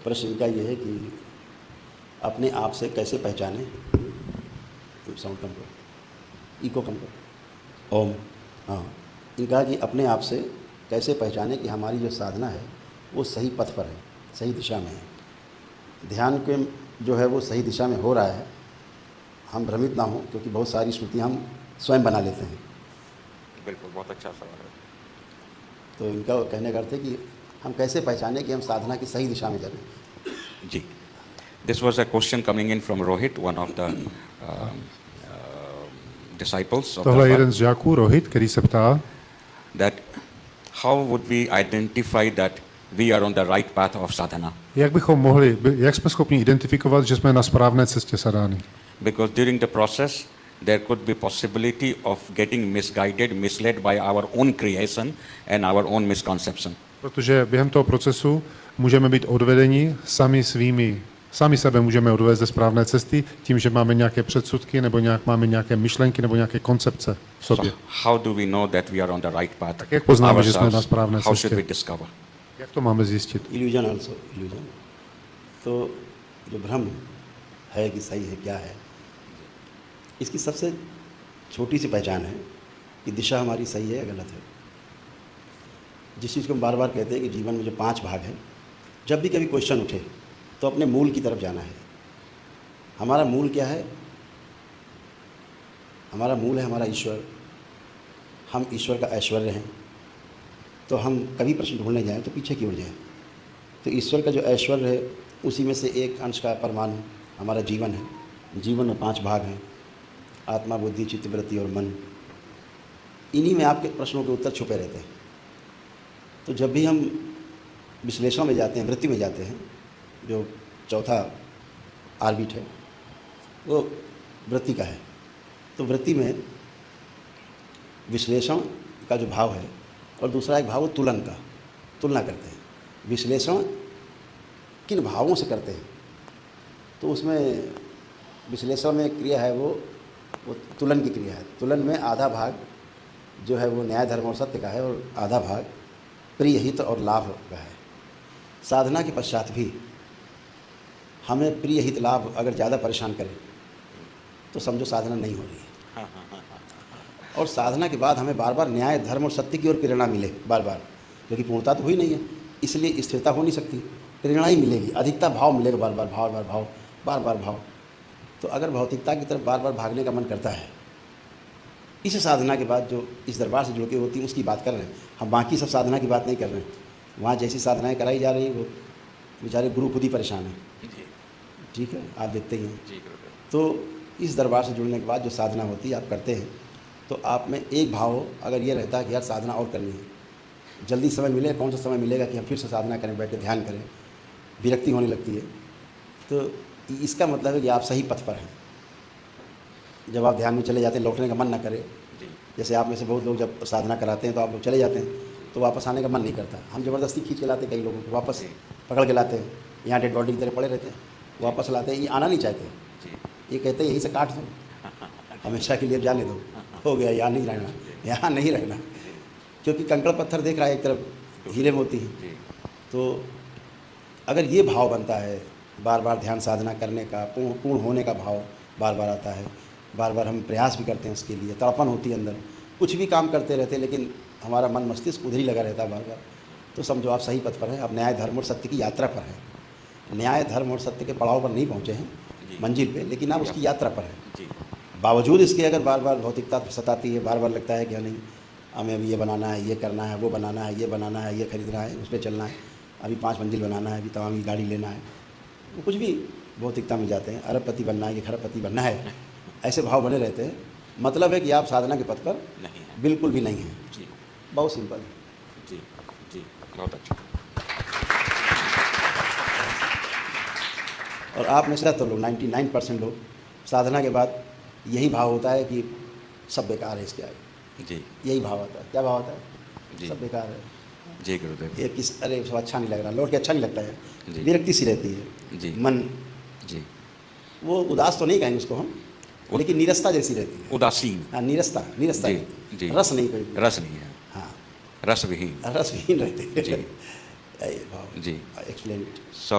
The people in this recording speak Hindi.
प्रश्न इनका ये है कि अपने आप से कैसे पहचाने, साउंड कम करो, इको कम करो, ओम। हाँ, इनका कि अपने आप से कैसे पहचाने कि हमारी जो साधना है वो सही पथ पर है, सही दिशा में है, ध्यान के जो है वो सही दिशा में हो रहा है, हम भ्रमित ना हों, क्योंकि बहुत सारी स्मृतियाँ हम स्वयं बना लेते हैं। बिल्कुल, बहुत अच्छा सवाल है। तो इनका कहने का अर्थ है कि हम कैसे पहचाने कि हम साधना की सही दिशा में चल रहे हैं। जी, this was a question coming in from Rohit, one of the disciples of Tohle je jeden the z žáků, Rohit, který se ptá, that how would we identify that we are on the right path of sadhana? jak jsme schopni identifikovat, že jsme na správné cestě sadány. Because during the process there could be possibility of getting misguided, misled by our own creation and our own misconception. Protože během toho procesu můžeme být odvedeni sami sebe můžeme odvést ze správné cesty tím, že máme nějaké předsudky nebo máme nějaké myšlenky nebo nějaké koncepce v sobě. So how do we know that we are on the right path? Tak jak poznáme, že jsme na správné How should we cestě? discover? Jak to máme zjistit? Illusion also, illusion. तो जो भ्रम है कि सही है क्या है, इसकी सबसे छोटी सी पहचान है कि दिशा हमारी सही है या गलत है। जिस चीज़ को हम बार बार कहते हैं कि जीवन में जो 5 भाग हैं, जब भी कभी क्वेश्चन उठे तो अपने मूल की तरफ जाना है। हमारा मूल क्या है? हमारा मूल है हमारा ईश्वर। हम ईश्वर का ऐश्वर्य हैं। तो हम कभी प्रश्न ढूंढने जाएं तो पीछे की ओर जाएं। तो ईश्वर का जो ऐश्वर्य है उसी में से एक अंश का परमाणु हमारा जीवन है। जीवन में 5 भाग हैं, आत्मा, बुद्धि, चित्त, वृत्ति और मन। इन्हीं में आपके प्रश्नों के उत्तर छुपे रहते हैं। तो जब भी हम विश्लेषण में जाते हैं, वृत्ति में जाते हैं, जो चौथा आर्बिट है वो वृत्ति का है। तो वृत्ति में विश्लेषण का जो भाव है और दूसरा एक भाव वो तुलन का, तुलना करते हैं। विश्लेषण किन भावों से करते हैं, तो उसमें विश्लेषण में क्रिया है वो तुलन की क्रिया है। तुलन में आधा भाग जो है वो न्याय, धर्म और सत्य का है और आधा भाग प्रिय, हित और लाभ का है। साधना के पश्चात भी हमें प्रिय, हित, लाभ अगर ज़्यादा परेशान करे तो समझो साधना नहीं हो रही है। और साधना के बाद हमें बार बार न्याय, धर्म और सत्य की ओर प्रेरणा मिले बार बार, क्योंकि पूर्णता तो हुई नहीं है, इसलिए स्थिरता हो नहीं सकती, प्रेरणा ही मिलेगी, अधिकता भाव मिलेगा, बार बार भाव। तो अगर भौतिकता की तरफ बार बार भागने का मन करता है, इस साधना के बाद जो इस दरबार से जुड़ के होती है उसकी बात कर रहे हैं हम, बाकी सब साधना की बात नहीं कर रहे हैं। वहाँ जैसी साधनाएं कराई जा रही हैं वो बेचारे गुरु खुद ही परेशान हैं। ठीक है, आप देखते ही हैं। तो इस दरबार से जुड़ने के बाद जो साधना होती है आप करते हैं, तो आप में एक भाव अगर ये रहता है कि यार साधना और करनी है, जल्दी समय मिले, कौन सा समय मिलेगा कि हम फिर से साधना करें, बैठ के ध्यान करें, विरक्ति होने लगती है, तो इसका मतलब है कि आप सही पथ पर हैं। जब आप ध्यान में चले जाते हैं, लौटने का मन ना करे। जैसे आप में से बहुत लोग जब साधना कराते हैं तो आप लोग चले जाते हैं तो वापस आने का मन नहीं करता। हम ज़बरदस्ती खींच के लाते हैं, कई लोगों को वापस पकड़ के लाते हैं, यहाँ डेड बॉडी की तरह पड़े रहते हैं, वापस लाते हैं। ये आना नहीं चाहते, ये कहते हैं यहीं से काट दो, हमेशा के लिए जाने दो, हो गया, यहाँ नहीं रहना, यहाँ नहीं रहना, क्योंकि कंकड़ पत्थर देख रहा है एक तरफ, हीरे मोती। तो अगर ये भाव बनता है, बार बार ध्यान साधना करने का, पूर्ण होने का भाव बार बार आता है, बार बार हम प्रयास भी करते हैं उसके लिए, तड़पन होती है अंदर, कुछ भी काम करते रहते हैं लेकिन हमारा मन मस्तिष्क उधर ही लगा रहता है बार बार, तो समझो आप सही पथ पर हैं, आप न्याय, धर्म और सत्य की यात्रा पर हैं। न्याय, धर्म और सत्य के पड़ाव पर नहीं पहुँचे हैं मंजिल पे, लेकिन आप उसकी यात्रा पर हैं। बावजूद इसके अगर बार बार भौतिकता सताती है, बार बार लगता है कि नहीं हमें अभी ये बनाना है, ये करना है, वो बनाना है, ये बनाना है, ये खरीदना है, उस पर चलना है, अभी 5 मंजिल बनाना है, अभी तमाम गाड़ी लेना है, वो कुछ भी भौतिकता में जाते हैं, अरबपति बनना है, ये खरबपति बनना है, ऐसे भाव बने रहते हैं। मतलब है कि आप साधना के पथ पर नहीं है, बिल्कुल भी नहीं हैं। जी, बहुत सिंपल। जी जी, बहुत अच्छा। और आप में से तो लोग 99% लोग साधना के बाद यही भाव होता है कि सब बेकार है इसके आगे। जी, यही भाव आता है। क्या भाव आता है? जी, सब बेकार है, जी गुरुदेव। ये किस, अरे सब अच्छा नहीं लग रहा, लौट के अच्छा नहीं लगता है, जी। विरक्ति सी रहती है। जी। मन, जी, वो उदास तो नहीं कहेंगे उसको हम, लेकिन नीरसता जैसी रहती है। उदासीन। हाँ, नीरसता जी, रहती जी। है। रस नहीं कोई। रस नहीं है। हाँ, रसविहीन। रसविहीन रहते हैं। जी। ये भाव। जी। Explain it. So